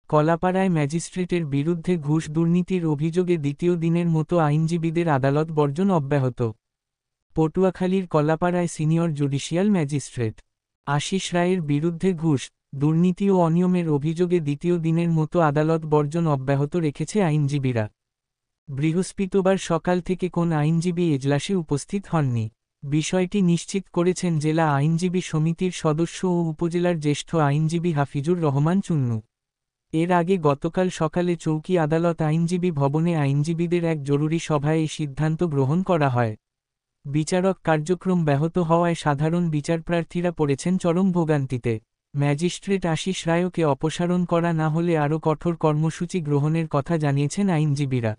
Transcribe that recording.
কলাপাড়ায় ম্যাজিস্ট্রেটের বিরুদ্ধে ঘুষ দুর্নীতির অভিযোগে দ্বিতীয় দিনের মতো আইনজীবীদের আদালত বর্জন অব্যাহত। পটুয়াখালীর কলাপাড়ায় সিনিয়র জুডিশিয়াল ম্যাজিস্ট্রেট আশিস রায়ের বিরুদ্ধে ঘুষ, দুর্নীতি ও অনিয়মের অভিযোগে দ্বিতীয় দিনের মতো আদালত বর্জন অব্যাহত রেখেছে আইনজীবীরা। বৃহস্পতিবার সকাল থেকে কোন আইনজীবী এজলাসে উপস্থিত হননি। বিষয়টি নিশ্চিত করেছেন জেলা আইনজীবী সমিতির সদস্য ও উপজেলার জ্যেষ্ঠ আইনজীবী হাফিজুর রহমান চুন্নু। এর আগে গতকাল সকালে চৌকি আদালত আইনজীবী ভবনে আইনজীবীদের এক জরুরি সভায় এই সিদ্ধান্ত গ্রহণ করা হয়। বিচারক কার্যক্রম ব্যাহত হওয়ায় সাধারণ বিচারপ্রার্থীরা পড়েছেন চরম ভোগান্তিতে। ম্যাজিস্ট্রেট আশিস রায়কে অপসারণ করা না হলে আরও কঠোর কর্মসূচি গ্রহণের কথা জানিয়েছেন আইনজীবীরা।